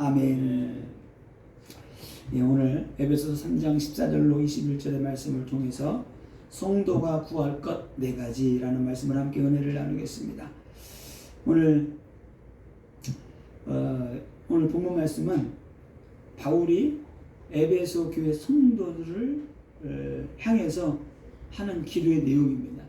아멘. 예, 오늘 에베소서 3장 14절로 21절의 말씀을 통해서 성도가 구할 것 4가지라는 말씀을 함께 은혜를 나누겠습니다. 오늘 본문 말씀은 바울이 에베소 교회 성도들을 향해서 하는 기도의 내용입니다.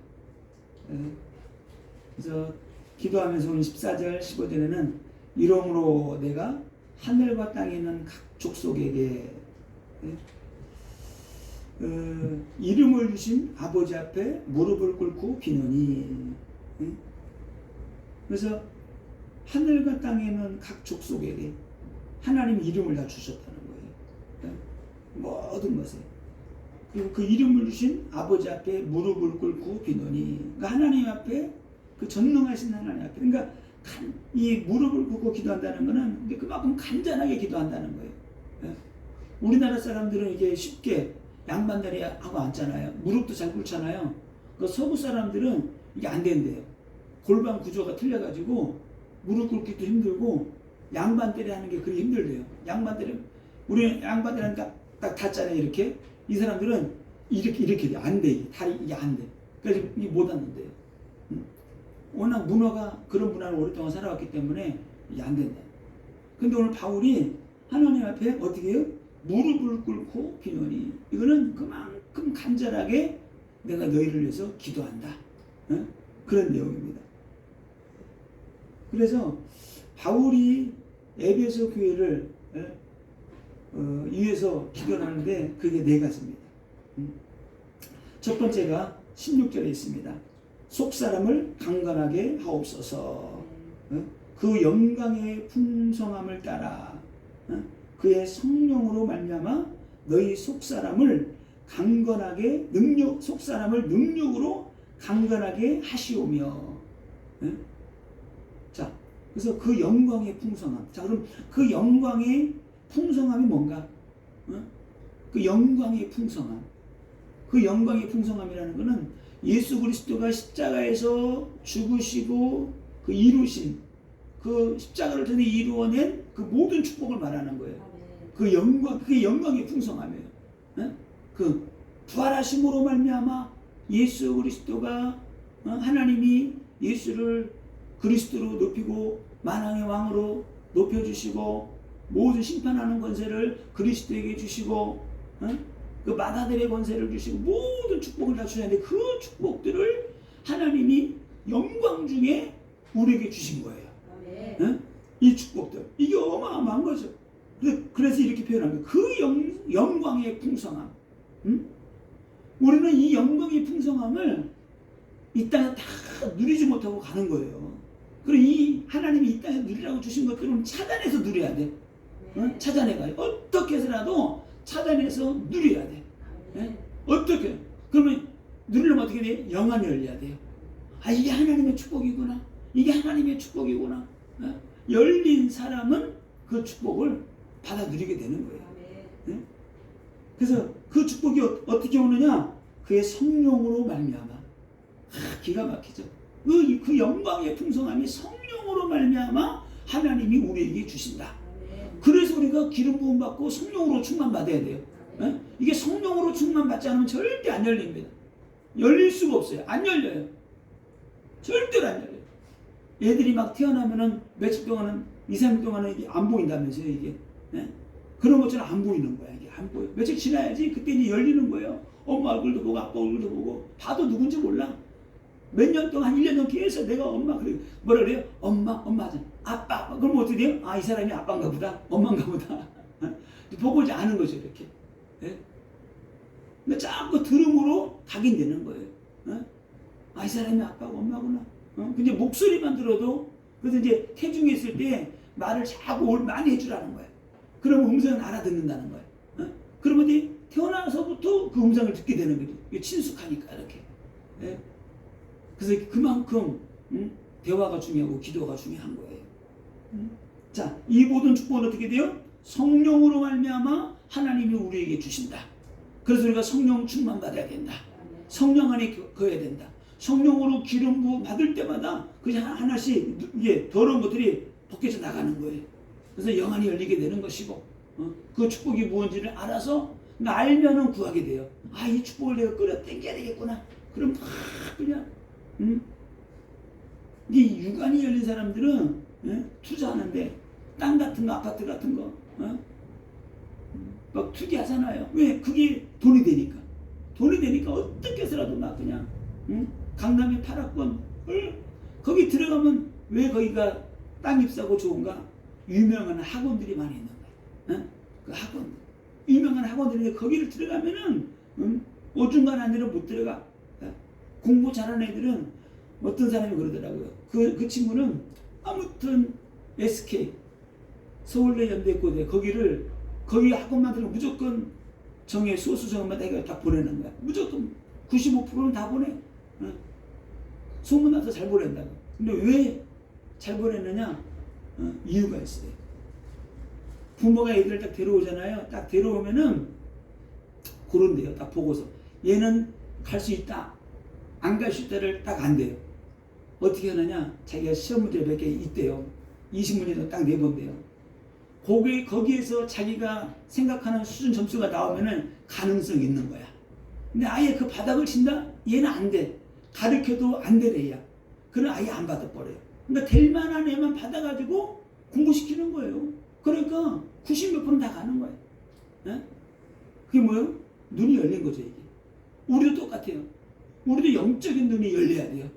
그래서 기도하면서 오늘 14절 15절에는 이러므로 내가 하늘과 땅에 있는 각 족속에게 이름을 주신 아버지 앞에 무릎을 꿇고 비노니. 그래서 하늘과 땅에 있는 각 족속에게 하나님 이름을 다 주셨다는 거예요. 모든 것에. 그리고 그 이름을 주신 아버지 앞에 무릎을 꿇고 비노니. 그러니까 하나님 앞에, 그 전능하신 하나님 앞에, 그러니까 이 무릎을 꿇고 기도한다는 것은 그만큼 간절하게 기도한다는 거예요. 우리나라 사람들은 이게 쉽게 양반다리 하고 앉잖아요. 무릎도 잘 꿇잖아요. 그 서구 사람들은 이게 안 된대요. 골반 구조가 틀려가지고 무릎 꿇기도 힘들고 양반다리 하는 게 그리 힘들대요. 양반다리, 우리는 양반다리 하니까 딱 닿잖아요. 이렇게. 이 사람들은 이렇게 안 돼. 다리 이게 안 돼. 그래서 이게 못 앉는데요. 워낙 문화가 그런 문화를 오랫동안 살아왔기 때문에 이게 안 된다. 근데 오늘 바울이 하나님 앞에 어떻게 해요? 무릎을 꿇고 비노니. 이거는 그만큼 간절하게 내가 너희를 위해서 기도한다. 그런 내용입니다. 그래서 바울이 에베소 교회를 위해서 기도하는데 그게 4가지입니다. 첫 번째가 16절에 있습니다. 속사람을 강건하게 하옵소서. 그 영광의 풍성함을 따라 그의 성령으로 말미암아 너희 속사람을 능력으로 강건하게 하시오며. 자, 그래서 그 영광의 풍성함. 자, 그럼 그 영광의 풍성함이 뭔가? 그 영광의 풍성함. 그 영광의 풍성함이라는 것은 예수 그리스도가 십자가에서 죽으시고 그 이루신, 그 십자가를 통해 이루어낸 그 모든 축복을 말하는 거예요. 그 영광, 그게 영광의 풍성함이에요. 그 부활하심으로 말미암아 예수 그리스도가, 하나님이 예수를 그리스도로 높이고 만왕의 왕으로 높여주시고 모든 심판하는 권세를 그리스도에게 주시고 그 마다들의 권세를 주시고 모든 축복을 다 주셨는데 그 축복들을 하나님이 영광 중에 우리에게 주신 거예요. 이 축복들, 이게 어마어마한 거죠. 그래서 이렇게 표현한 거예요. 그 영광의 풍성함. 우리는 이 영광의 풍성함을 이 땅에 다 누리지 못하고 가는 거예요. 그리고 이 하나님이 이 땅에 누리라고 주신 것들은 찾아내서 누려야 돼. 찾아내가요. 어떻게 해서라도 찾아내서 누려야 돼. 어떻게? 그러면 누리려면 어떻게 돼? 영안이 열려야 돼요. 아, 이게 하나님의 축복이구나. 이게 하나님의 축복이구나. 열린 사람은 그 축복을 받아 누리게 되는 거예요. 그래서 그 축복이 어떻게 오느냐? 그의 성령으로 말미암아. 기가 막히죠. 그 영광의 풍성함이 성령으로 말미암아 하나님이 우리에게 주신다. 그래서 우리가 기름 부음 받고 성령으로 충만 받아야 돼요. 이게 성령으로 충만 받지 않으면 절대 안 열립니다. 열릴 수가 없어요. 안 열려요. 절대로 안 열려요. 애들이 막 태어나면은 며칠 동안은 2, 3일 동안은 이게 안 보인다면서요. 이게 그런 것처럼 안 보이는 거야. 이게 안 보여. 며칠 지나야지 그때 이제 열리는 거예요. 엄마 얼굴도 보고 아빠 얼굴도 보고 봐도 누군지 몰라. 몇 년 동안, 한 1년 넘게 해서 내가 엄마, 뭐라 그래요? 엄마 하잖아. 아빠. 그럼 어떻게 돼요? 아, 이 사람이 아빠인가 보다. 엄마인가 보다. 보고 오지 않은 거죠, 이렇게. 근데 자꾸 들음으로 각인되는 거예요. 아, 이 사람이 아빠고 엄마구나. 근데 목소리만 들어도, 그래서 이제 태중에 있을 때 말을 자꾸 많이 해주라는 거예요. 그러면 음성을 알아듣는다는 거예요. 그러면 이제 태어나서부터 그 음성을 듣게 되는 거죠. 이게 친숙하니까, 이렇게. 그래서 그만큼 대화가 중요하고 기도가 중요한 거예요. 자, 이 모든 축복은 어떻게 돼요? 성령으로 말미암아 하나님이 우리에게 주신다. 그래서 우리가 성령 충만 받아야 된다. 성령 안에 거해야 된다. 성령으로 기름 부음 받을 때마다 그냥 하나씩 이게 더러운 것들이 벗겨져 나가는 거예요. 그래서 영안이 열리게 되는 것이고, 그 축복이 무엇인지를 알아서 알면은 구하게 돼요. 아, 이 축복을 내가 끌어 당겨야 되겠구나. 그럼 막 그냥 이 육안이 열린 사람들은 투자하는데 땅 같은 거, 아파트 같은 거 막 투기하잖아요. 왜? 그게 돈이 되니까. 돈이 되니까 어떻게 해서라도 막 그냥 강남의 8학번 거기 들어가면 왜 거기가 땅이 싸고 좋은가? 유명한 학원들이 많이 있는 거예요. 그 학원, 유명한 학원들인데 거기를 들어가면은 오중간 안에는 못 들어가. 공부 잘하는 애들은 어떤 사람이 그러더라고요. 그 친구는 아무튼 SK 서울대 연대고대 거기 학원만 들으면 무조건 정해 소수 정원마다 해가 다 보내는 거야. 무조건 95%는 다 보내. 소문나서 잘 보낸다고. 근데 왜 잘 보냈느냐? 이유가 있어요. 부모가 애들을 딱 데려오잖아요. 딱 데려오면은 그런데요. 딱 보고서 얘는 갈 수 있다, 안 갈 수 있다를 딱 안 돼요. 어떻게 하느냐? 자기가 시험 문제 몇 개 있대요. 20문제도 딱 내본대요. 거기에서 자기가 생각하는 수준 점수가 나오면은 가능성이 있는 거야. 근데 아예 그 바닥을 친다? 얘는 안 돼. 가르쳐도 안 되래, 얘야. 그럼 아예 안 받아버려요. 그러니까 될 만한 애만 받아가지고 공부시키는 거예요. 그러니까 90몇 프로는 다 가는 거예요. 네? 그게 뭐예요? 눈이 열린 거죠, 이게. 우리도 똑같아요. 우리도 영적인 눈이 열려야 돼요.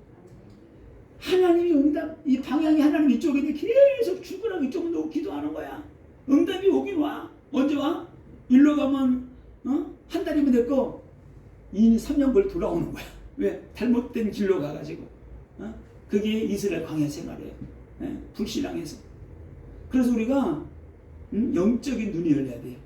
하나님이 응답, 이 방향이 하나님 이쪽인데 계속 출근하고 이쪽으로 놓고 기도하는 거야. 응답이 오긴 와. 언제 와? 일로 가면 한 달이면 됐고 2년 3년 걸 돌아오는 거야. 왜? 잘못된 길로 가가지고. 그게 이스라엘 광야 생활이에요. 불신앙해서. 그래서 우리가 영적인 눈이 열려야 돼요.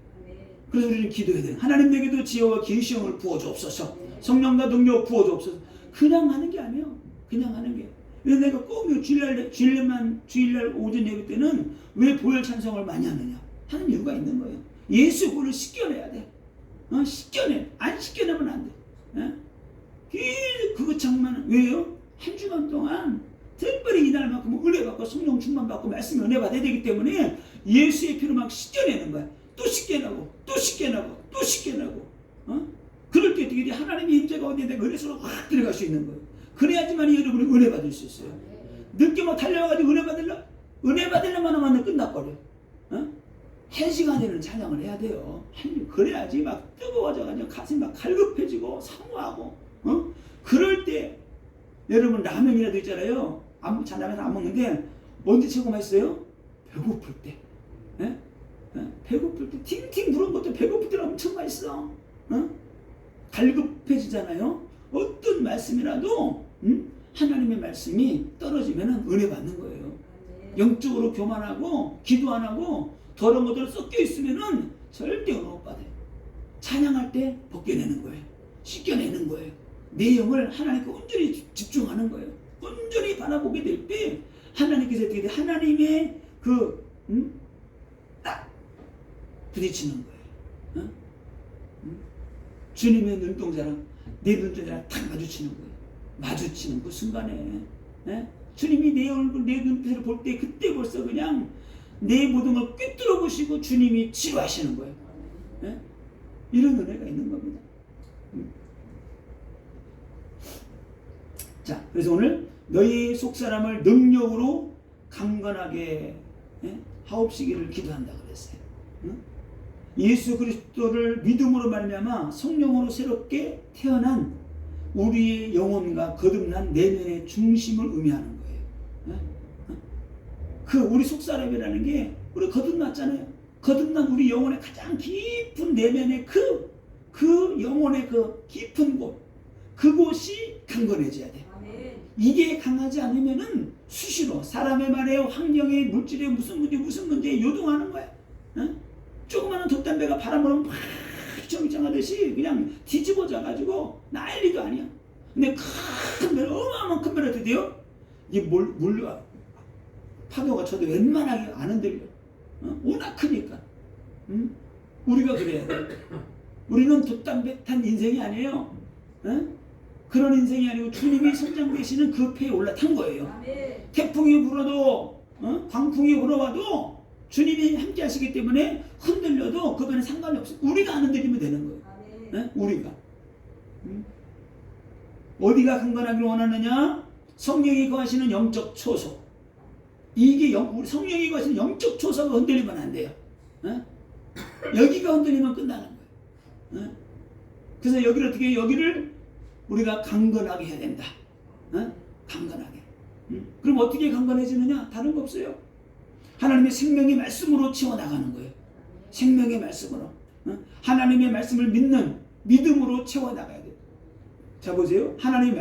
그래서 우리는 기도해야 돼요. 하나님 내게도 지혜와 계시형을 부어주옵소서. 성령과 능력 부어주옵소서. 그냥 하는 게 아니에요. 그냥 하는 게. 왜 내가 꼭 주일날 오전 예배 때는 왜 보혈 찬송을 많이 하느냐? 하는 이유가 있는 거예요. 예수 그를 씻겨내야 돼. 씻겨내. 안 씻겨내면 안 돼. 그거 정말 왜요? 한 주간 동안 특별히 이날만큼 은혜 받고 성령 충만 받고 말씀 은혜 받아야 되기 때문에 예수의 피로 막 씻겨내는 거야. 또 씻겨내고 또 씻겨내고 또 씻겨내고. 그럴 때 어떻게 돼? 하나님의 임재가 어디에 내가 은혜 속으로 확 들어갈 수 있는 거예요. 그래야지만 여러분이 은혜 받을 수 있어요. 늦게 막 달려와가지고 은혜 받으려면 하면 끝나버려. 1시간에는 찬양을 해야 돼요. 그래야지 막 뜨거워져가지고 가슴이 막 갈급해지고 사모하고. 그럴 때 여러분 라면이라도 있잖아요. 라면 안 먹는데 언제 최고 맛있어요? 배고플 때. 배고플 때 팅팅 부른 것도 배고플 때 엄청 맛있어. 갈급해지잖아요. 어떤 말씀이라도 하나님의 말씀이 떨어지면 은혜 받는 거예요. 영적으로 교만하고 기도 안 하고 더러운 것들 섞여 있으면 절대 은혜 못 받아요. 찬양할 때 벗겨내는 거예요. 씻겨내는 거예요. 내 영을 하나님께 온전히 집중하는 거예요. 온전히 바라보게 될 때 하나님께서 어떻게 돼? 하나님의 딱 부딪히는 거예요. 주님의 눈동자랑 내 눈동자랑 딱 마주치는 거예요. 마주치는 그 순간에 주님이 내 얼굴, 내 눈빛을 볼 때 그때 벌써 그냥 내 모든 걸 꿰뚫어 보시고 주님이 치료하시는 거예요. 이런 은혜가 있는 겁니다. 자, 그래서 오늘 너희 속사람을 능력으로 강건하게 하옵시기를 기도한다 그랬어요. 예수 그리스도를 믿음으로 말미암아 성령으로 새롭게 태어난 우리의 영혼과 거듭난 내면의 중심을 의미하는 거예요. 그 우리 속사람이라는 게 우리 거듭났잖아요. 거듭난 우리 영혼의 가장 깊은 내면의 그 영혼의 그 깊은 곳, 그곳이 강건해져야 돼. 이게 강하지 않으면은 수시로 사람의 말에 환경에 물질에 무슨 문제에 요동하는 거야. 조그마한 돛담배가 바람 불면 막 휘청휘청하듯이 그냥 뒤집어져 가지고 난리도 아니야. 근데 큰 배, 어마어마한 큰 배를 어떻게 돼요? 이게 물려 파도가 쳐도 웬만하게 안 흔들려. 워낙 크니까. 우리가 그래야 돼. 우리는 돛담배 탄 인생이 아니에요. 그런 인생이 아니고 주님이 선장되시는 그 배에 올라탄 거예요. 태풍이 불어도 광풍이 불어와도 주님이 함께 하시기 때문에 흔들려도 그거는 상관이 없어요. 우리가 안 흔들리면 되는 거예요. 네? 우리가. 어디가 강건하기를 원하느냐? 성령이 거하시는 영적 초소. 이게 우리 성령이 거하시는 영적 초소가 흔들리면 안 돼요. 네? 여기가 흔들리면 끝나는 거예요. 네? 그래서 여기를 어떻게 해요? 여기를 우리가 강건하게 해야 된다. 네? 강건하게. 그럼 어떻게 강건해지느냐? 다른 거 없어요. 하나님의 생명의 말씀으로 채워나가는 거예요. 생명의 말씀으로. 하나님의 말씀을 믿는 믿음으로 채워나가야 돼요. 자 보세요. 하나님의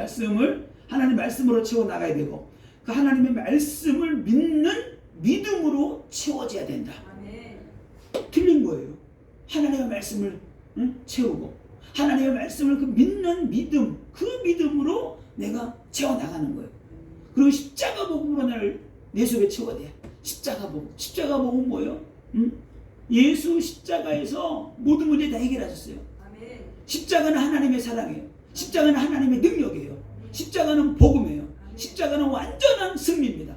말씀으로 채워나가야 되고 그 하나님의 말씀을 믿는 믿음으로 채워져야 된다. 틀린 거예요. 하나님의 말씀을 채우고 하나님의 말씀을 그 믿는 믿음, 그 믿음으로 내가 채워나가는 거예요. 그리고 십자가 복음으로 나를 내 속에 채워야 돼. 십자가 복음. 십자가 복음은 뭐예요? 예수 십자가에서 모든 문제 다 해결하셨어요. 십자가는 하나님의 사랑이에요. 십자가는 하나님의 능력이에요. 십자가는 복음이에요. 십자가는 완전한 승리입니다.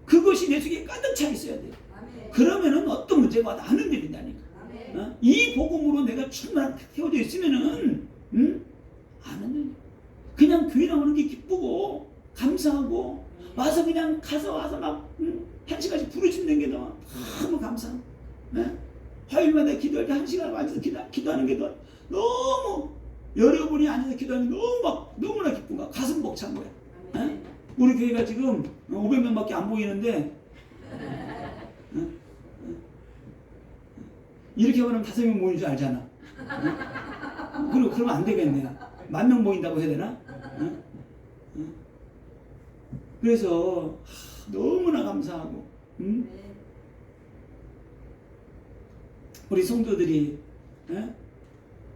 그것이 내 속에 가득 차 있어야 돼요. 그러면은 어떤 문제가 와도 안 흔들린다니까. 이 복음으로 내가 충분히 태워져 있으면은 안 흔들려. 그냥 교회 나오는 게 기쁘고 감사하고 와서 그냥 와서 막 한 시간씩 부르짖는 게 너무 감사하고 화요일마다 기도할 때 한 시간 앉아서 기도하는 게 너무 여러분이 앉아서 기도하는 게 너무나 기쁜 거야. 가슴 벅찬 거야. 우리 교회가 지금 500명밖에 안 보이는데 이렇게 하면 5명 모이는 줄 알잖아. 그러면 안 되겠네. 10,000명 모인다고 해야 되나? 그래서 너무나 감사하고 우리 성도들이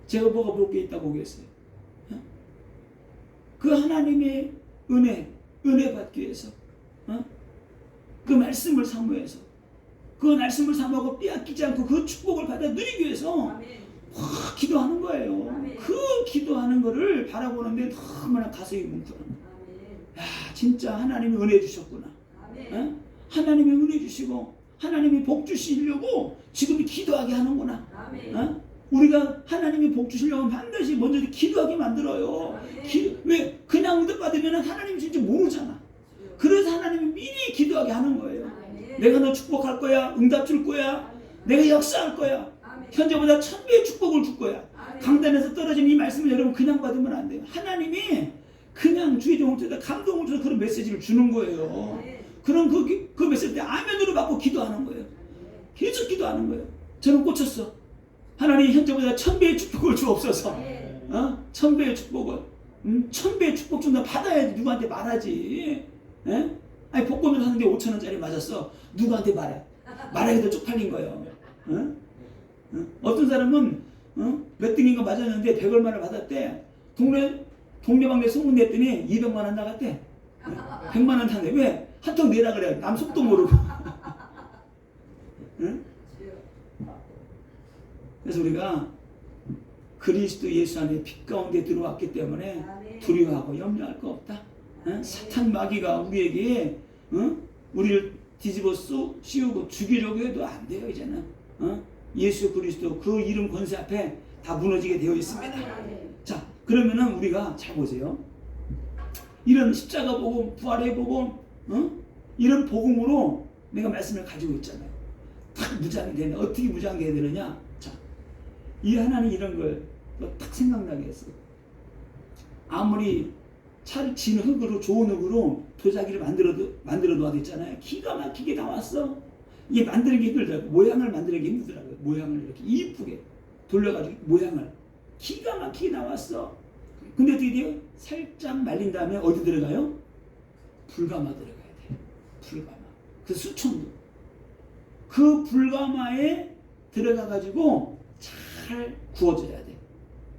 제가 뭐가 볼 게 있다고 보겠어요. 그 하나님의 은혜 받기 위해서 그 말씀을 사모해서 그 말씀을 사모하고 빼앗기지 않고 그 축복을 받아 누리기 위해서 기도하는 거예요. 그 기도하는 거를 바라보는데 너무나 가슴이 뭉클한 거예요. 야, 진짜 하나님이 은혜 주셨구나. 하나님이 은혜 주시고 하나님이 복 주시려고 지금 기도하게 하는구나. 우리가 하나님이 복 주시려면 반드시 먼저 기도하게 만들어요. 왜? 그냥 응답받으면 하나님 진짜 모르잖아. 그래서 하나님이 미리 기도하게 하는 거예요. 내가 너 축복할 거야. 응답 줄 거야. 내가 역사할 거야. 현재보다 1000배의 축복을 줄 거야. 강단에서 떨어진 이 말씀을 여러분 그냥 받으면 안 돼요. 하나님이 그냥 주의 종을 통해서 감동을 줘서 그런 메시지를 주는 거예요. 그럼 그 메시지 때 아멘으로 받고 기도하는 거예요. 계속 기도하는 거예요. 저는 꽂혔어. 하나님 현재보다 1000배의 축복을 주옵소서. 1000배의 축복을. 1000배의 축복 좀 더 받아야지. 누구한테 말하지. 아니 복권을 하는데 5,000원짜리 맞았어. 누구한테 말하기도 쪽팔린 거예요. 어떤 사람은 몇 등인가 맞았는데 100얼마를 받았대. 동네방네 소문냈더니 200만 원 나갔대. 100만 원 탔네. 왜? 한 통 내라 그래. 남 속도 모르고. 그래서 우리가 그리스도 예수 안에 빛 가운데 들어왔기 때문에 두려워하고 염려할 거 없다. 사탄 마귀가 우리에게 우리를 뒤집어 씌우고 죽이려고 해도 안 돼요. 이제는 예수 그리스도 그 이름 권세 앞에 다 무너지게 되어 있습니다. 자, 그러면은 우리가 잘 보세요. 이런 십자가 복음, 부활의 복음, 이런 복음으로 내가 말씀을 가지고 있잖아요. 딱 무장이 되네. 어떻게 무장이 해야 되느냐? 자, 이 하나님 이런 걸 딱 생각나게 했어요. 아무리 진 흙으로 좋은 흙으로 도자기를 만들어 놓아야 됐잖아요. 기가 막히게 나왔어. 이게 만드는 게 힘들더라고요. 모양을 만드는 게 힘들더라고요. 모양을 이렇게 이쁘게 돌려가지고 모양을 기가 막히게 나왔어. 근데 어떻게 돼요? 살짝 말린 다음에 어디 들어가요? 불가마 들어가야 돼. 불가마. 그 수천도. 그 불가마에 들어가가지고 잘 구워져야 돼.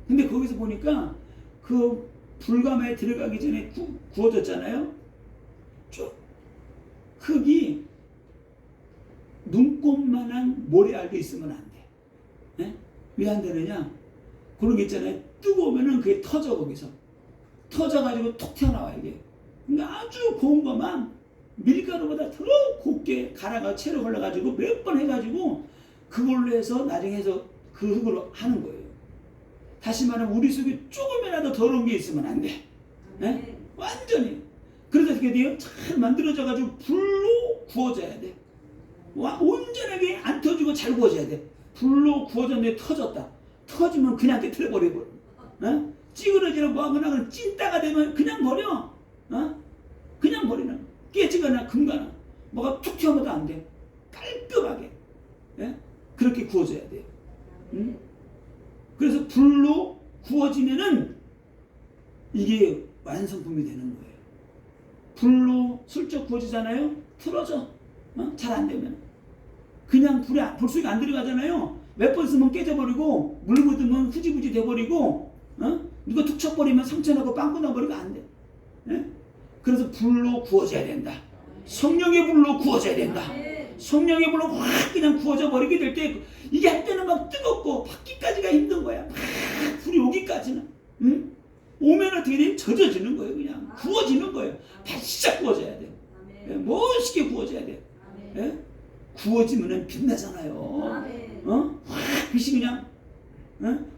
근데 거기서 보니까 그 불가마에 들어가기 전에 구워졌잖아요. 쭉 흙이 눈곱만한 모래알도 있으면 안 돼. 왜 안 되느냐? 그런 게 있잖아요. 뜨거우면은 그게 터져 거기서. 터져가지고 톡 튀어나와 이게. 그러니까 아주 고운 것만 밀가루보다 더 곱게 갈아가 채로 걸러가지고 몇 번 해가지고 그걸로 해서 나중에 해서 그 흙으로 하는 거예요. 다시 말하면 우리 속에 조금이라도 더러운 게 있으면 안 돼. 네? 완전히. 그래서 어떻게 돼요? 잘 만들어져가지고 불로 구워져야 돼. 온전하게 안 터지고 잘 구워져야 돼. 불로 구워졌는데 터졌다. 터지면 그냥 깨트려버리고. 찌그러지는 뭐하거나 그냥 찐따가 되면 그냥 버려. 그냥 버리는. 깨지거나 금거나 뭐가 툭 튀어나도 안 돼. 깔끔하게. 예? 그렇게 구워져야 돼요. 응? 그래서 불로 구워지면은 이게 완성품이 되는 거예요. 불로 슬쩍 구워지잖아요. 틀어져. 잘 안 되면. 그냥 불 속에 안 들어가잖아요. 몇 번 쓰면 깨져버리고 물 묻으면 후지부지 돼버리고 누가 툭 쳐버리면 상처나고 빵꾸 나버리고 안 돼. 예? 그래서 불로 구워져야 된다. 성령의 불로 구워져야 된다. 성령의 불로 확 그냥 구워져 버리게 될 때 이게 할 때는 막 뜨겁고 받기까지가 힘든 거야. 막 불이 오기까지는. 응? 오면 어떻게 돼? 젖어지는 거예요. 그냥 구워지는 거예요. 바싹 구워져야 돼. 예? 멋있게 구워져야 돼. 예? 구워지면은 빛나잖아요. 확 빛이 그냥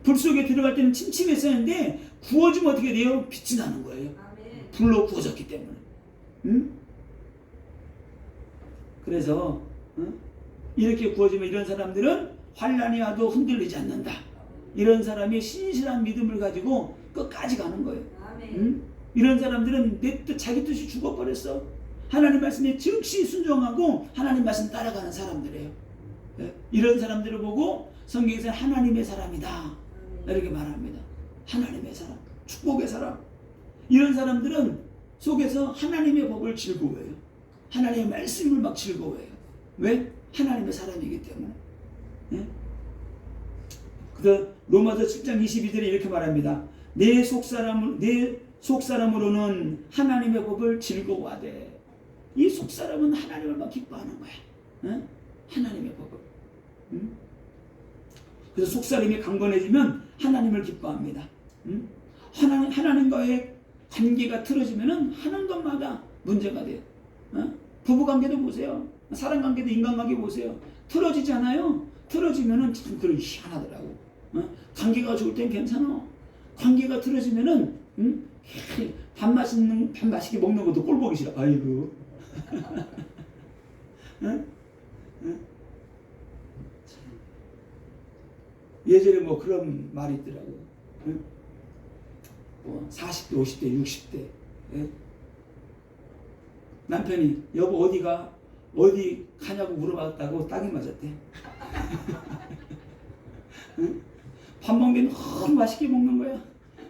불 속에 들어갈 때는 침침했었는데 구워지면 어떻게 돼요? 빛이 나는 거예요. 불로 구워졌기 때문에. 응? 그래서 이렇게 구워지면 이런 사람들은 환난이 와도 흔들리지 않는다. 이런 사람이 신실한 믿음을 가지고 끝까지 가는 거예요. 응? 이런 사람들은 내 뜻, 자기 뜻이 죽어버렸어. 하나님 말씀에 즉시 순종하고 하나님 말씀 따라가는 사람들이에요. 이런 사람들을 보고 성경에서는 하나님의 사람이다 이렇게 말합니다. 하나님의 사람, 축복의 사람. 이런 사람들은 속에서 하나님의 법을 즐거워해요. 하나님의 말씀을 막 즐거워해요. 왜? 하나님의 사람이기 때문에. 예? 그래서 로마서 7장 22절에 이렇게 말합니다. 내 속사람으로는 하나님의 법을 즐거워하되. 이 속사람은 하나님을 막 기뻐하는 거야. 예? 하나님의 법을. 그래서 속사람이 강건해지면 하나님을 기뻐합니다. 하나님과의 관계가 틀어지면은 하는 것마다 문제가 돼요. 부부관계도 보세요. 사람관계도 인간관계 보세요. 틀어지잖아요. 틀어지면은 참 그런 희한하더라고. 관계가 좋을 땐 괜찮아. 관계가 틀어지면은 밥 맛있게 먹는 것도 꼴 보기 싫어. 아이고. 예전에 뭐 그런 말이 있더라고. 40대, 50대, 60대. 예? 남편이 여보 어디 가냐고 물어봤다고 딱이 맞았대. 밥 먹는 게 너무 맛있게 먹는 거야.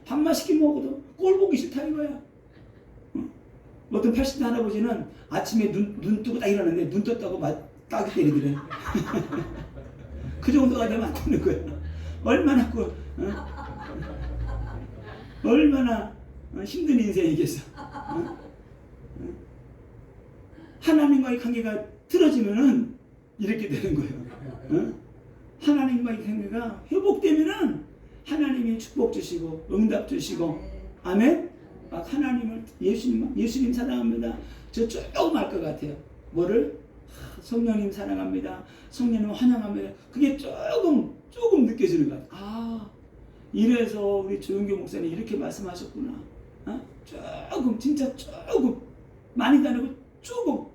밥 맛있게 먹어도 꼴 보기 싫다 이거야. 어떤 80대 할아버지는 아침에 눈 뜨고 딱 일어났는데 눈 떴다고 딱이 때리더래. 그 정도가 되면 안 되는 거야. 얼마나 힘든 인생이겠어. 하나님과의 관계가 틀어지면은 이렇게 되는 거예요. 하나님과의 관계가 회복되면은 하나님이 축복 주시고 응답 주시고 아멘. 막 하나님을 예수님 사랑합니다. 저 조금 알 것 같아요. 뭐를? 성령님 사랑합니다. 성령님 환영합니다. 그게 조금 느껴지는 것 같아요. 이래서 우리 조용교 목사님 이렇게 말씀하셨구나. 조금 진짜 조금 많이도 아니고 조금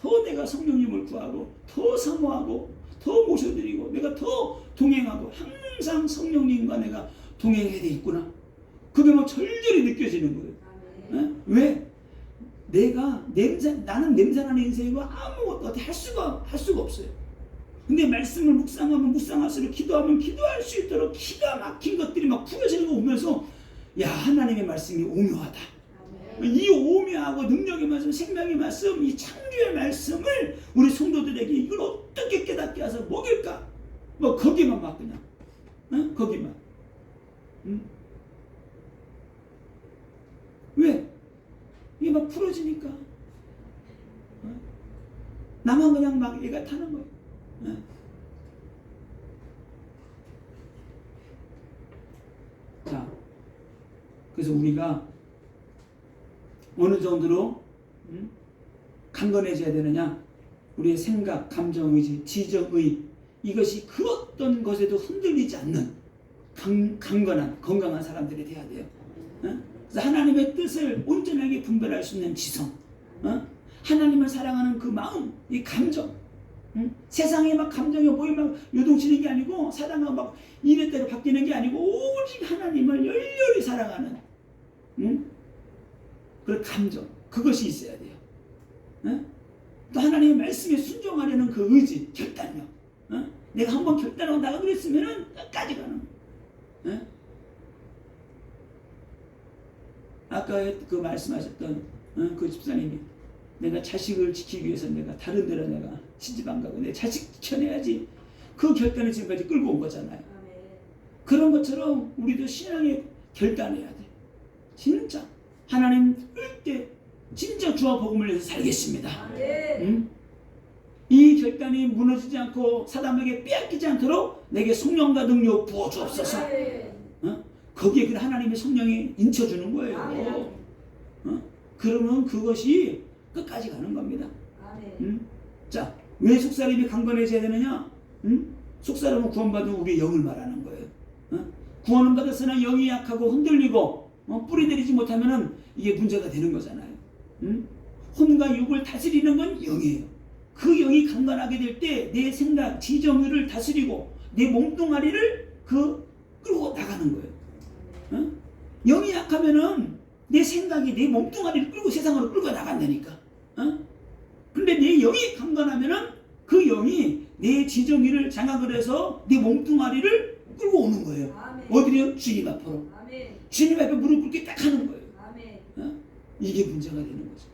더 내가 성령님을 구하고 더 사모하고 더 모셔드리고 내가 더 동행하고 항상 성령님과 내가 동행해야 되겠구나. 그게 뭐 절절히 느껴지는 거예요. 왜? 나는 냄새나는 인생이고 아무것도 어떻게 할 수가 없어요. 근데 말씀을 묵상하면 묵상할수록 기도하면 기도할 수 있도록 기가 막힌 것들이 막 풀어지는 거 보면서 야 하나님의 말씀이 오묘하다. 이 오묘하고 능력의 말씀, 생명의 말씀, 이 창조의 말씀을 우리 성도들에게 이걸 어떻게 깨닫게 해서 먹일까? 뭐 거기만 막 그냥 거기만. 왜? 이게 막 풀어지니까 나만 그냥 막 얘가 타는 거예요. 자, 그래서 우리가 어느 정도로 강건해져야 되느냐? 우리의 생각, 감정, 의지, 지정의 이것이 그 어떤 것에도 흔들리지 않는 강건한 건강한 사람들이 돼야 돼요. 그래서 하나님의 뜻을 온전하게 분별할 수 있는 지성, 하나님을 사랑하는 그 마음, 이 감정, 세상에 막 감정이 뭐에 막 요동치는 게 아니고 사랑하고 막 이래대로 바뀌는 게 아니고 오직 하나님을 열렬히 사랑하는 그런 감정, 그것이 있어야 돼요. 또 하나님의 말씀에 순종하려는 그 의지, 결단력. 내가 한번 결단하고 나가 그랬으면은 끝까지 가는 거예요. 아까 그 말씀하셨던 그 집사님이 내가 자식을 지키기 위해서 내가 다른 데로 내가 시집 안 가고 내 자식 지켜내야지, 그 결단을 지금까지 끌고 온 거잖아요. 그런 것처럼 우리도 신앙에 결단해야 돼. 진짜 하나님 때 진짜 주와 복음을 위해서 살겠습니다. 이 결단이 무너지지 않고 사람에게 빼앗기지 않도록 내게 성령과 능력 부어 주옵소서. 거기에 그 하나님의 성령이 인쳐주는 거예요. 그러면 그것이 끝까지 가는 겁니다. 자, 왜 속사람이 강건해져야 되느냐? 속사람은 구원받은 우리의 영을 말하는 거예요. 구원은 받았으나 영이 약하고 흔들리고 뿌리 내리지 못하면 이게 문제가 되는 거잖아요. 혼과 육을 다스리는 건 영이에요. 그 영이 강건하게 될 때 내 생각, 지정의를 다스리고 내 몸뚱아리를 끌고 나가는 거예요. 영이 약하면은 내 생각이 내 몸뚱아리를 끌고 세상으로 끌고 나간다니까. 근데 내 영이 강건하면은 그 영이 내 지정의를 장악을 해서 내 몸뚱아리를 끌고 오는 거예요. 어디요? 주님 앞으로. 주님 앞에 무릎 꿇게 딱 하는 거예요. 이게 문제가 되는 거죠.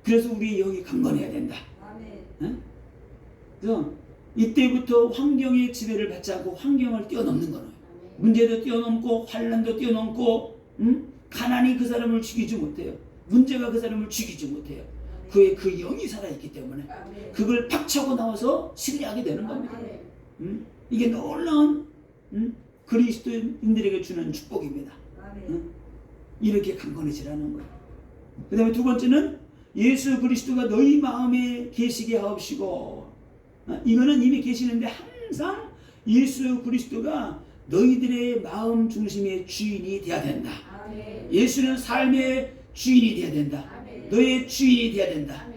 그래서 우리 영이 강건해야 된다. 그래서 이때부터 환경의 지배를 받지 않고 환경을 뛰어넘는 거예요. 문제도 뛰어넘고 환난도 뛰어넘고 가난이 그 사람을 죽이지 못해요. 문제가 그 사람을 죽이지 못해요. 그의 그 영이 살아있기 때문에 그걸 박차고 나와서 승리하게 되는 겁니다. 이게 놀라운 그리스도인들에게 주는 축복입니다. 이렇게 강건해지라는 거예요. 그 다음에 두 번째는 예수 그리스도가 너희 마음에 계시게 하옵시고, 이거는 이미 계시는데 항상 예수 그리스도가 너희들의 마음 중심의 주인이 되어야 된다. 예수는 삶의 주인이 되어야 된다. 너의 주인이 되어야 된다.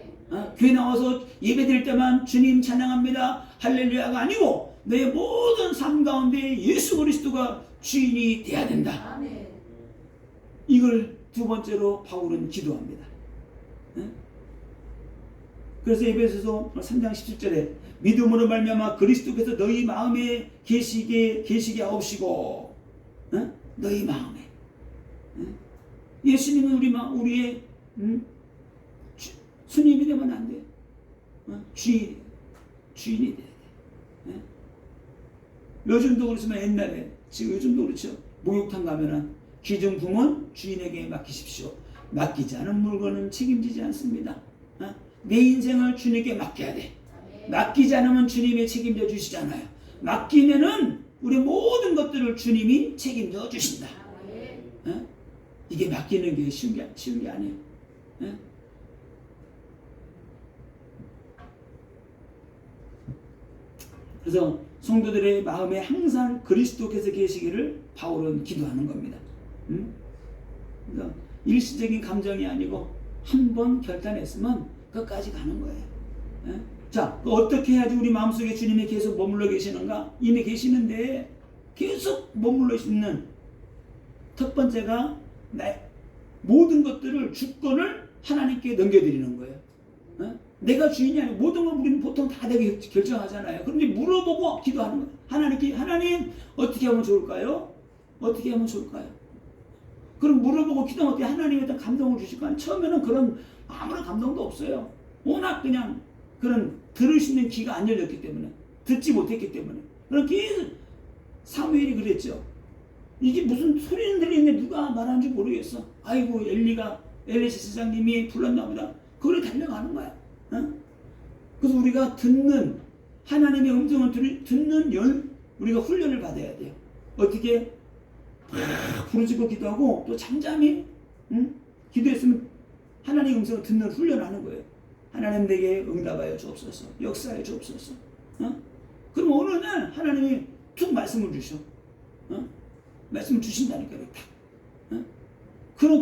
교회 나와서 예배 드릴 때만 주님 찬양합니다 할렐루야가 아니고 너의 모든 삶 가운데 예수 그리스도가 주인이 되어야 된다. 이걸 두 번째로 바울은 기도합니다. 그래서 에베소서 3장 17절에 믿음으로 말미암아 그리스도께서 너희 마음에 계시게 하옵시고, 너희 마음에. 예수님은 우리의 스님이 되면 안 돼. 주인이 돼야 돼. 요즘도 그렇지만 옛날에, 지금 요즘도 그렇죠. 목욕탕 가면은 기중품은 주인에게 맡기십시오. 맡기지 않은 물건은 책임지지 않습니다. 내 인생을 주님께 맡겨야 돼. 맡기지 않으면 주님이 책임져 주시잖아요. 맡기면은 우리 모든 것들을 주님이 책임져 주신다. 이게 맡기는 게 쉬운 게 아니에요. 그래서 성도들의 마음에 항상 그리스도께서 계시기를 바울은 기도하는 겁니다. 그래서 일시적인 감정이 아니고 한 번 결단했으면 끝까지 가는 거예요. 자, 어떻게 해야지 우리 마음속에 주님이 계속 머물러 계시는가? 이미 계시는데 계속 머물러 있는 첫 번째가 모든 것들을 주권을 하나님께 넘겨드리는 거예요. 내가 주인이 아니고 모든 걸 우리는 보통 다 내게 결정하잖아요. 그런데 물어보고 기도하는 거예요. 하나님께, 하나님 어떻게 하면 좋을까요? 어떻게 하면 좋을까요? 그럼 물어보고 기도하면 어떻게 하나님에 대한 감동을 주실까요? 처음에는 그런 아무런 감동도 없어요. 워낙 그냥 그런 들을 수 있는 귀가 안 열렸기 때문에, 듣지 못했기 때문에. 그럼 계속 사무엘이 그랬죠. 이게 무슨 소리는 들리는데 누가 말하는지 모르겠어. 아이고 엘리 제사장님이 불렀나 보다. 그걸 달려가는 거야. 그래서 우리가 듣는 하나님의 음성을 듣는 우리가 훈련을 받아야 돼요. 어떻게 부르짖고 기도하고 또 잠잠히 기도했으면 하나님의 음성을 듣는 훈련을 하는 거예요. 하나님 내게 응답하여 주옵소서. 역사하여 주옵소서. 그럼 어느 날 하나님이 툭 말씀을 주셔. 말씀을 주신다니까 딱. 그럼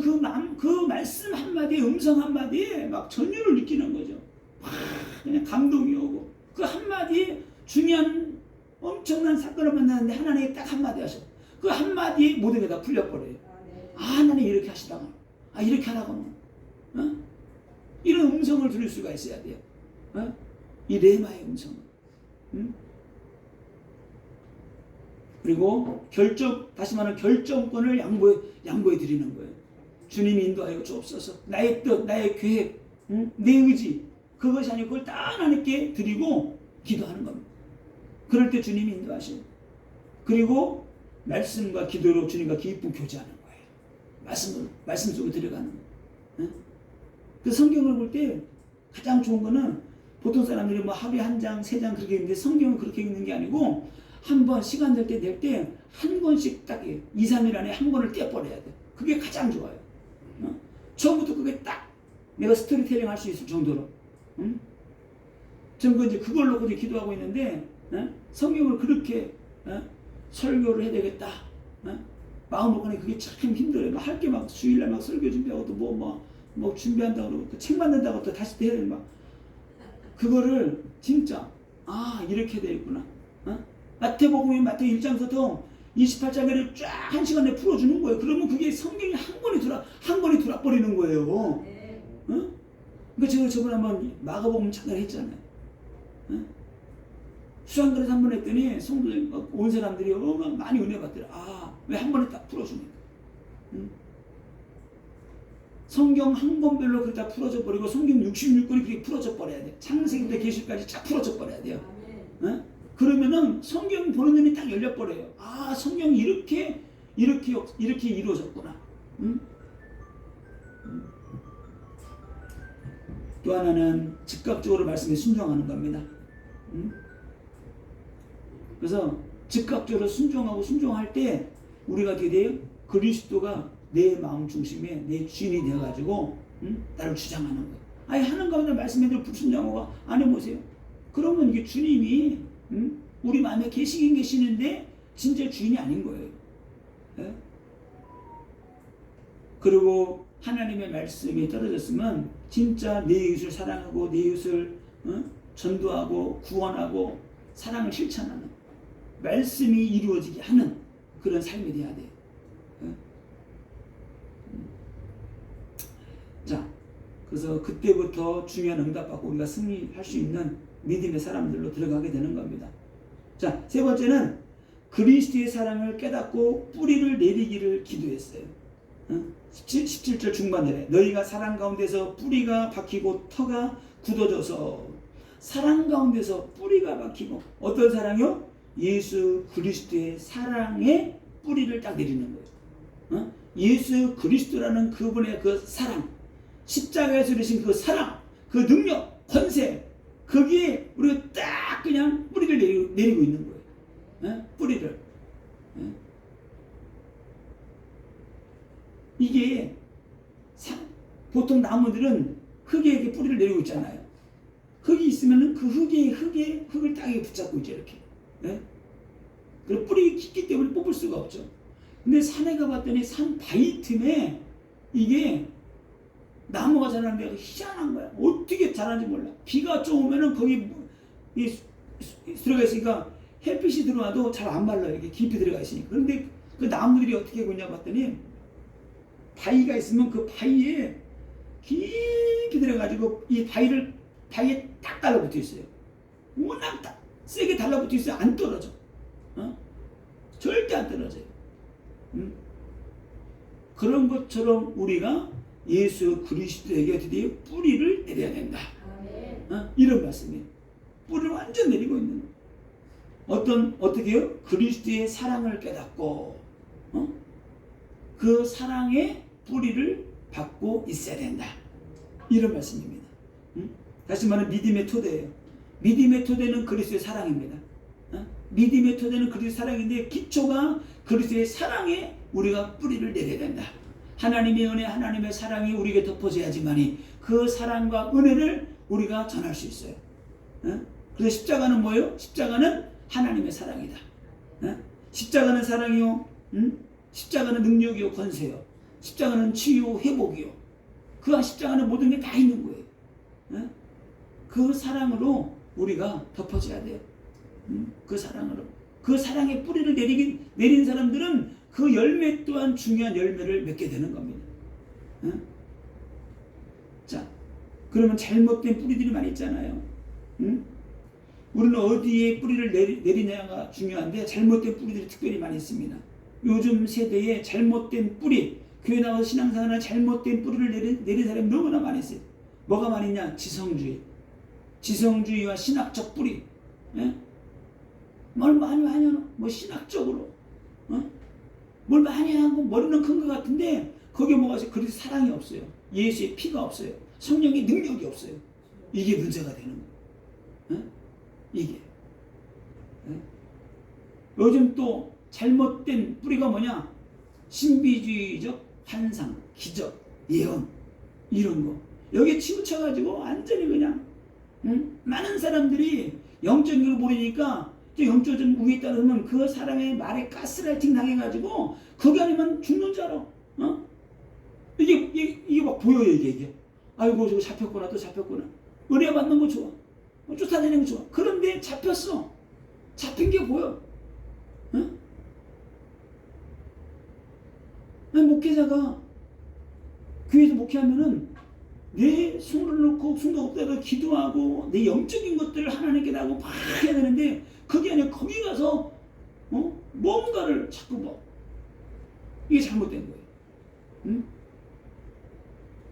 그 말씀 한마디에 음성 한마디에 막 전율을 느끼는 거죠. 그냥 감동이 오고 그 한마디에 중요한 엄청난 사건을 만나는데 하나님이 딱 한마디 하셔. 그 한마디에 모든 게 다 풀려버려요. 하나님 이렇게 하시다가 이렇게 하라고 이런 음성을 들을 수가 있어야 돼요. 이 레마의 음성. 그리고 다시 말하면 결정권을 양보해 드리는 거예요. 주님이 인도하여 주옵소서. 나의 뜻, 나의 계획, 내 의지 그것이 아니고 그걸 다 하나님께 드리고 기도하는 겁니다. 그럴 때 주님이 인도하셔요. 그리고 말씀과 기도로 주님과 깊은 교제하는 거예요. 말씀 속에 들어가는 거예요. 그 성경을 볼 때 가장 좋은 거는 보통 사람들이 뭐 하루에 한 장, 세 장 그렇게 읽는데 성경은 그렇게 읽는 게 아니고 한 번 시간 될 때 한 권씩 딱 2, 3일 안에 한 권을 떼버려야 돼. 그게 가장 좋아요. 처음부터 그게 딱 내가 스토리텔링 할 수 있을 정도로. 전 이제 그걸 놓고 이제 기도하고 있는데 성경을 그렇게 설교를 해야 되겠다. 마음 먹고 그게 참 힘들어요. 할 게 막 주일날 막 설교 준비하고 또 뭐 준비한다고 그러고 또 책 만든다고 또 다시 또 해야 돼. 막 그거를 진짜 이렇게 되겠구나. 마태복음이 마태 1장부터 28장을 쫙 한 시간에 풀어주는 거예요. 그러면 그게 성경이 한 권이 돌아버리는 거예요. 그러니까 제가 저번에 한번 마가복음 잠깐 했잖아요. 수양그릇 한 번 했더니 성도들 온 사람들이 많이 은혜 받더라. 왜 한 번에 딱 풀어주니까. 성경 한 권별로 그다 풀어져 버리고 성경 66권이 그렇게 풀어져 버려야 돼. 창세기부터 계시까지 쫙 풀어져 버려야 돼요. 그러면은 성경 보는 눈이 딱 열려 버려요. 성경이 이렇게 이루어졌구나. 또 하나는 즉각적으로 말씀에 순종하는 겁니다. 그래서 즉각적으로 순종할 때 우리가 어떻게 돼요? 그리스도가 내 마음 중심에 내 주인이 되어가지고 나를 주장하는 거예요. 하는 가운데 말씀에도 불순종하고 안 해보세요. 그러면 이게 주님이 우리 마음에 계시는데 진짜 주인이 아닌 거예요. 그리고 하나님의 말씀이 떨어졌으면 진짜 내 이웃을 사랑하고 내 이웃을 전도하고 구원하고 사랑을 실천하는 말씀이 이루어지게 하는 그런 삶이 돼야 돼요. 자, 그래서 그때부터 중요한 응답받고 우리가 승리할 수 있는 믿음의 사람들로 들어가게 되는 겁니다. 자, 세 번째는 그리스도의 사랑을 깨닫고 뿌리를 내리기를 기도했어요. 17절 중반절에 너희가 사랑 가운데서 뿌리가 박히고 터가 굳어져서 사랑 가운데서 뿌리가 박히고 어떤 사랑이요? 예수 그리스도의 사랑에 뿌리를 딱 내리는 거예요. 예수 그리스도라는 그분의 그 사랑, 십자가에서 이루신 그 사랑, 그 능력, 권세, 거기에 우리가 딱 그냥 뿌리를 내리고 있는 거예요. 뿌리를. 이게 보통 나무들은 흙에 이렇게 뿌리를 내리고 있잖아요. 흙이 있으면은 그 흙을 땅에 붙잡고 있죠, 이렇게. 그리고 뿌리가 깊기 때문에 뽑을 수가 없죠. 근데 산에 가봤더니 산 바위 틈에 이게 나무가 자라는데 희한한 거야. 어떻게 자라는지 몰라. 비가 좀 오면은 거기 들어가 있으니까 햇빛이 들어와도 잘 안 말라요. 이게 깊이 들어가 있으니까. 그런데 그 나무들이 어떻게 보냐 봤더니 바위가 있으면 그 바위에 깊이 들어가지고 이 바위에 딱 달라붙어 있어요. 워낙 딱 세게 달라붙어 있어요. 안 떨어져. 절대 안 떨어져요. 그런 것처럼 우리가 예수 그리스도에게 드디어 뿌리를 내려야 된다. 이런 말씀이에요. 뿌리를 완전 내리고 있는 어떻게요? 그리스도의 사랑을 깨닫고 그 사랑의 뿌리를 받고 있어야 된다. 이런 말씀입니다. 다시 말하면 믿음의 토대예요. 믿음의 토대는 그리스도의 사랑입니다. 믿음의 토대는 그리스도의 사랑인데 기초가 그리스도의 사랑에 우리가 뿌리를 내려야 된다. 하나님의 은혜, 하나님의 사랑이 우리에게 덮어져야지만이 그 사랑과 은혜를 우리가 전할 수 있어요. 그래서 십자가는 뭐예요? 십자가는 하나님의 사랑이다. 십자가는 사랑이요. 십자가는 능력이요, 권세요. 십자가는 치유, 회복이요. 그 십자가는 모든 게 다 있는 거예요. 그 사랑으로 우리가 덮어져야 돼요. 그 사랑으로. 그 사랑의 뿌리를 내린 사람들은 그 열매 또한 중요한 열매를 맺게 되는 겁니다. 자, 그러면 잘못된 뿌리들이 많이 있잖아요. 우리는 어디에 뿌리를 내리냐가 중요한데 잘못된 뿌리들이 특별히 많이 있습니다. 요즘 세대에 잘못된 뿌리, 교회 나와서 신앙생활에 잘못된 뿌리를 내린 사람이 너무나 많이 있어요. 뭐가 많이 있냐? 지성주의와 신학적 뿌리. 뭘 많이 하냐? 뭐 신학적으로. 뭘 많이 하고 머리는 큰 것 같은데 거기에 뭐가 있어요? 그래서 사랑이 없어요. 예수의 피가 없어요. 성령의 능력이 없어요. 이게 문제가 되는 거예요. 이게. 요즘 또 잘못된 뿌리가 뭐냐? 신비주의적 환상, 기적, 예언 이런 거. 여기에 치우쳐가지고 완전히 그냥 많은 사람들이 영적인 걸 모르니까 영적인 위에 따르면 그 사람의 말에 가스라이팅 당해가지고 거기 아니면 죽는 줄 알아. 이게 막 보여요. 이게. 아이고 저거 잡혔구나, 또 잡혔구나. 은혜 받는 거 좋아. 쫓아다니는 거 좋아. 그런데 잡혔어. 잡힌 게 보여. 목회자가 교회에서 목회하면은 내 손을 놓고 숨가없다가 기도하고 내 영적인 것들을 하나님께 나고 막 해야 되는데 그게 아니라 거기 가서 뭔가를 자꾸 뭐 이게 잘못된 거예요.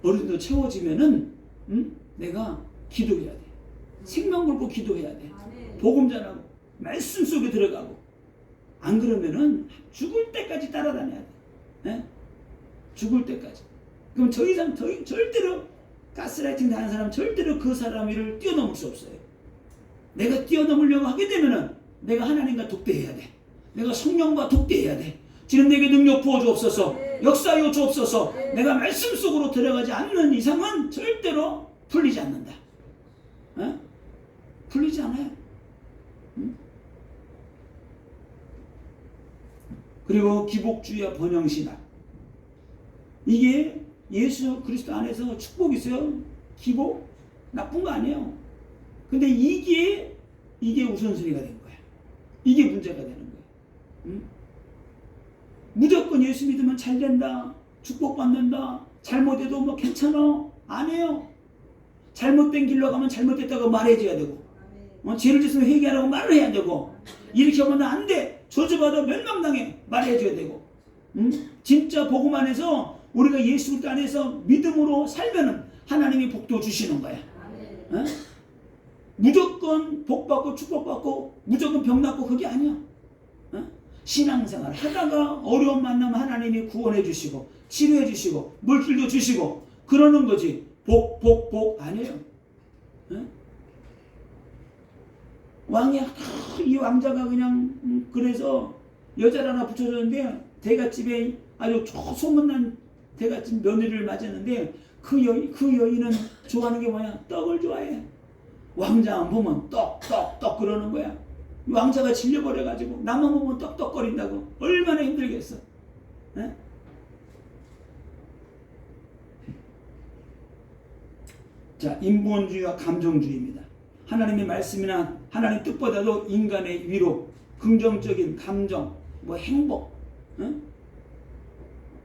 어느 정도 채워지면은 내가 기도해야 돼. 생명 걸고 기도해야 돼. 복음 전하고 말씀 속에 들어가고 안 그러면은 죽을 때까지 따라다녀야 돼. 죽을 때까지. 그럼 저 이상 절대로 가스라이팅 당하는 사람은 절대로 그 사람 일을 뛰어넘을 수 없어요. 내가 뛰어넘으려고 하게 되면은 내가 하나님과 독대해야 돼. 내가 성령과 독대해야 돼. 지금 내게 능력 부어주옵소서. 역사하여 주옵소서. 내가 말씀 속으로 들어가지 않는 이상은 절대로 풀리지 않는다. 풀리지 않아요. 그리고 기복주의와 번영신학. 이게 예수 그리스도 안에서 축복이 있어요. 기복 나쁜 거 아니에요. 근데 이게 우선순위가 된 거야. 이게 문제가 되는 거야. 무조건 예수 믿으면 잘 된다. 축복받는다. 잘못해도 뭐 괜찮아. 안 해요. 잘못된 길로 가면 잘못됐다고 말해줘야 되고 죄를 짓으면 회개하라고 말을 해야 되고 이렇게 하면 안 돼. 저주받아 멸망당해. 말해줘야 되고 진짜 복음 안에서 우리가 예수 그리스도 안에서 믿음으로 살면은 하나님이 복도 주시는 거야. 무조건 복받고 축복받고 무조건 병 낫고 그게 아니야. 신앙생활 하다가 어려움 만나면 하나님이 구원해 주시고 치료해 주시고 물질도 주시고 그러는 거지. 복 아니에요. 이 왕자가 그냥 그래서 여자를 하나 붙여줬는데 대갓집에 아주 소문난 대갓집 며느리를 맞았는데 그 여인은 좋아하는 게 뭐냐? 떡을 좋아해. 왕자만 보면 떡 그러는 거야. 왕자가 질려버려가지고 나만 보면 떡떡거린다고. 얼마나 힘들겠어. 자, 인본주의와 감정주의입니다. 하나님의 말씀이나 하나님 뜻보다도 인간의 위로, 긍정적인 감정, 뭐 행복,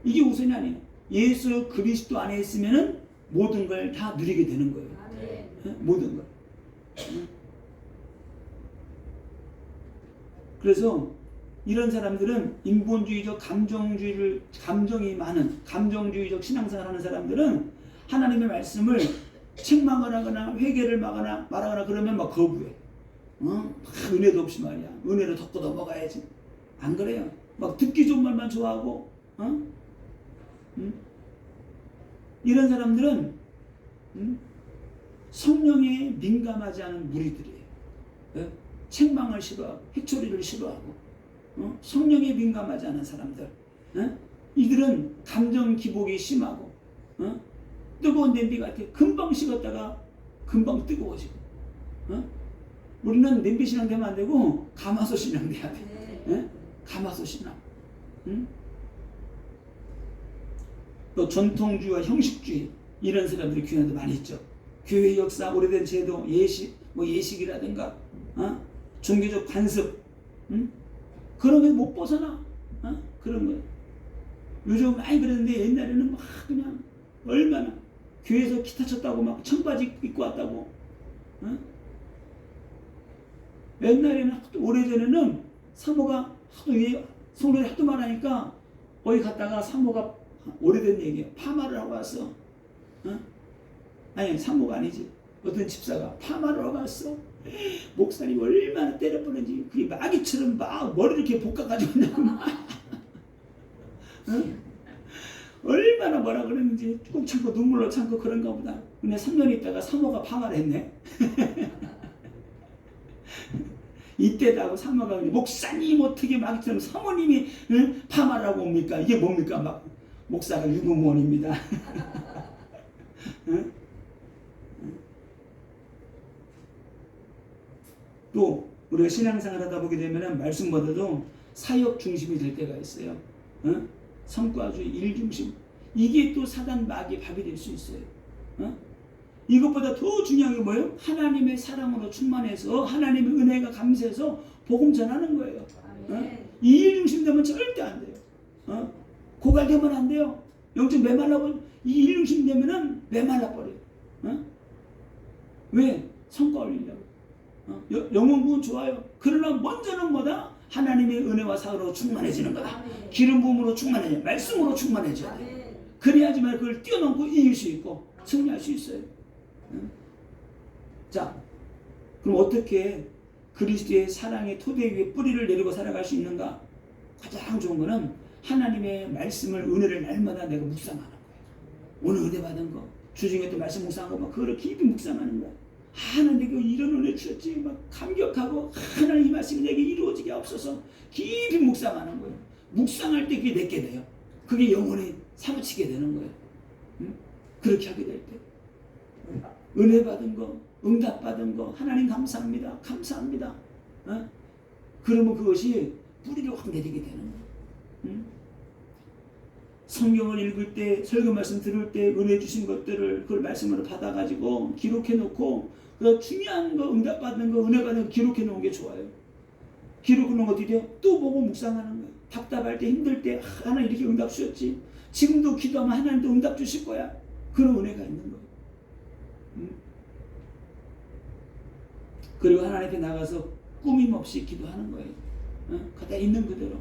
이게 우선이 아니에요. 예수 그리스도 안에 있으면은 모든 걸 다 누리게 되는 거예요. 모든 걸. 그래서 이런 사람들은 인본주의적 감정이 많은 감정주의적 신앙생활 하는 사람들은 하나님의 말씀을 책망하거나 회개를 말하거나 그러면 막 거부해. 은혜도 없이 말이야. 은혜로 덮고 넘어가야지. 안 그래요. 막 듣기 좋은 말만 좋아하고 이런 사람들은 성령에 민감하지 않은 무리들이에요. 책망을 싫어하고 회초리를 싫어하고 성령에 민감하지 않은 사람들. 이들은 감정 기복이 심하고 뜨거운 냄비 같아. 금방 식었다가 금방 뜨거워지고. 우리는 냄비 신앙 되면 안 되고 가마솥 신앙 돼야 돼. 가마솥 신앙. 또 전통주의와 형식주의 이런 사람들이 교회에도 많이 있죠. 교회 역사, 오래된 제도, 예식이라든가 종교적 관습 그런 게 못 벗어나. 그런 거. 요즘 많이 그러는데 옛날에는 막 그냥 얼마나 교회에서 기타 쳤다고 막 청바지 입고 왔다고. 옛날에는 오래전에는 사모가 하도 성도들이 하도 많으니까 어디 갔다가 사모가 오래된 얘기예요. 파마를 하고 왔어. 아니 사모가 아니지. 어떤 집사가 파마를 하고 왔어. 목사님 얼마나 때려보는지 그게 마귀처럼 막 머리를 이렇게 볶아가지고 왔냐고. 얼마나 뭐라 그랬는지 꾹 참고 눈물로 참고 그런가 보다. 근데 3년 있다가 사모가 파마를 했네. 이때다고 사모가 목사님 어떻게 마귀처럼 사모님이 파마를 하고 옵니까? 이게 뭡니까? 막 목사가 유구무원입니다. 또 우리가 신앙생활 하다 보게 되면 말씀보다도 사역 중심이 될 때가 있어요. 성과주의, 일 중심. 이게 또 사단 마귀의 밥이 될 수 있어요. 이것보다 더 중요한 게 뭐예요? 하나님의 사랑으로 충만해서 하나님의 은혜가 감사해서 복음 전하는 거예요. 이 일 중심 되면 절대 안 돼요. 고갈되면 안 돼요. 영적 메말라버려. 이 일 중심 되면은 메말라버려요. 왜? 성과 올리려고. 영혼구원 좋아요. 그러나 먼저는 뭐다? 하나님의 은혜와 사랑으로 충만해지는 거다. 기름 부음으로 충만해져. 말씀으로 충만해져야 돼. 그래야지만 그걸 뛰어넘고 이길 수 있고 승리할 수 있어요. 자, 그럼 어떻게 그리스도의 사랑의 토대 위에 뿌리를 내리고 살아갈 수 있는가? 가장 좋은 거는 하나님의 말씀을 은혜를 날마다 내가 묵상하는 거예요. 오늘 은혜 받은 거, 주중에 또 말씀 묵상하고 막 그걸 깊이 묵상하는 거예요. 하나님 내게 이런 은혜 주셨지 막 감격하고 하나님 이 말씀이 내게 이루어지게 없어서 깊이 묵상하는 거예요. 묵상할 때 그게 내게 돼요. 그게 영혼에 사무치게 되는 거예요. 그렇게 하게 될 때 은혜 받은 거, 응답 받은 거 하나님 감사합니다. 감사합니다. 그러면 그것이 뿌리를 확 내리게 되는 거예요. 성경을 읽을 때, 설교 말씀 들을 때 은혜 주신 것들을 그걸 말씀으로 받아가지고 기록해 놓고 그 중요한 거, 응답 받는 거, 은혜 받는 거 기록해 놓은 게 좋아요. 기록해 놓은 거 어떻게 또 보고 묵상하는 거예요. 답답할 때, 힘들 때 하나님 이렇게 응답 주셨지. 지금도 기도하면 하나님도 응답 주실 거야. 그런 은혜가 있는 거예요. 그리고 하나님 앞에 나가서 꾸밈 없이 기도하는 거예요. 그대로 있는 그대로.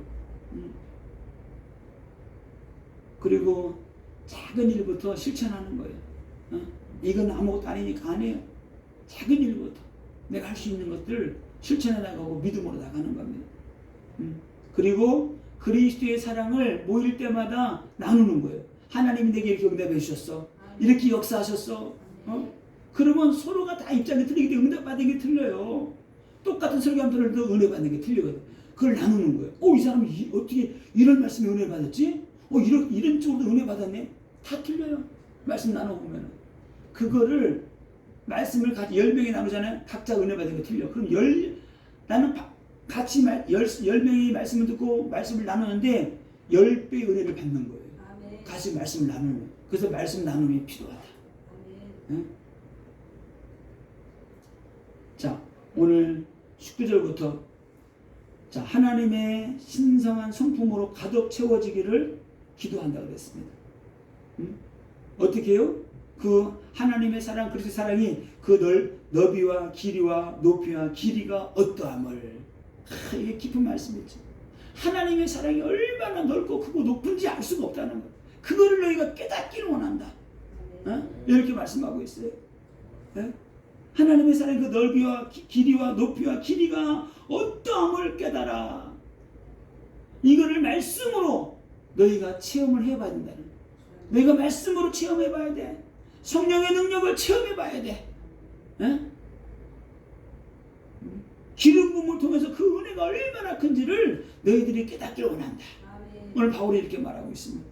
그리고 작은 일부터 실천하는 거예요. 이건 아무것도 아니니까 안 해요. 작은 일부터 내가 할 수 있는 것들을 실천해 나가고 믿음으로 나가는 겁니다. 그리고 그리스도의 사랑을 모일 때마다 나누는 거예요. 하나님이 내게 이렇게 응답해 주셨어. 이렇게 역사하셨어. 그러면 서로가 다 입장이 틀리기 때문에 응답 받는 게 틀려요. 똑같은 설교한 들어도 은혜 받는 게 틀리거든. 그걸 나누는 거예요. 이 사람이 어떻게 이런 말씀에 은혜 받았지? 이런 쪽으로 은혜 받았네? 다 틀려요. 말씀 나눠보면. 그거를, 말씀을 같이 10명이 나누잖아요. 각자 은혜 받은 게 틀려. 그럼 나는 같이 10명이 말씀을 듣고 말씀을 나누는데 10배의 은혜를 받는 거예요. 아멘. 같이 말씀을 나누는 거예요. 그래서 말씀 나눔이 필요하다. 응? 자, 오늘 19절부터 자, 하나님의 신성한 성품으로 가득 채워지기를 기도한다고 그랬습니다. 어떻게 해요? 그 하나님의 사랑, 그리스도 사랑이 그 너비와 길이와 높이와 길이가 어떠함을. 이게 깊은 말씀이죠. 하나님의 사랑이 얼마나 넓고 크고 높은지 알 수가 없다는 것. 그거를 너희가 깨닫기를 원한다. 이렇게 말씀하고 있어요. 하나님의 사랑의 그 넓이와 길이와 높이와 길이가 어떠함을 깨달아. 이거를 말씀으로 너희가 체험을 해봐야 된다는 거예요. 너희가 말씀으로 체험해봐야 돼. 성령의 능력을 체험해봐야 돼. 기름 부음을 통해서 그 은혜가 얼마나 큰지를 너희들이 깨닫기를 원한다. 오늘 바울이 이렇게 말하고 있습니다.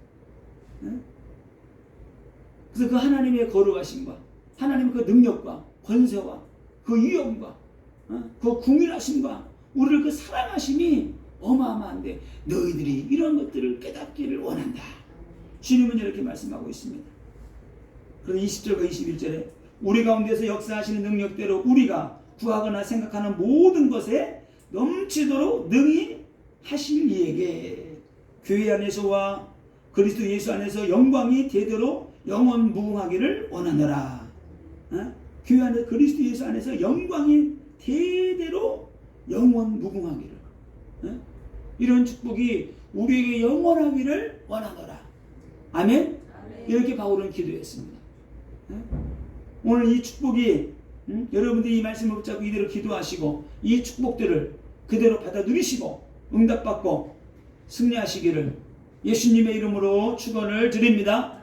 그래서 그 하나님의 거룩하심과 하나님의 그 능력과 권세와 그 위엄과 그 궁일하심과 우리를 그 사랑하심이 어마어마한데 너희들이 이런 것들을 깨닫기를 원한다. 주님은 이렇게 말씀하고 있습니다. 그리고 20절과 21절에 우리 가운데서 역사하시는 능력대로 우리가 구하거나 생각하는 모든 것에 넘치도록 능히 하실 이에게 교회 안에서와 그리스도 예수 안에서 영광이 대대로 영원 무궁하기를 원하노라. 교회 안에 그리스도 예수 안에서 영광이 대대로 영원 무궁하기를, 이런 축복이 우리에게 영원하기를 원하노라. 아멘. 이렇게 바울은 기도했습니다. 오늘 이 축복이 여러분들이 이 말씀을 붙잡고 이대로 기도하시고 이 축복들을 그대로 받아 누리시고 응답받고 승리하시기를 예수님의 이름으로 축원을 드립니다.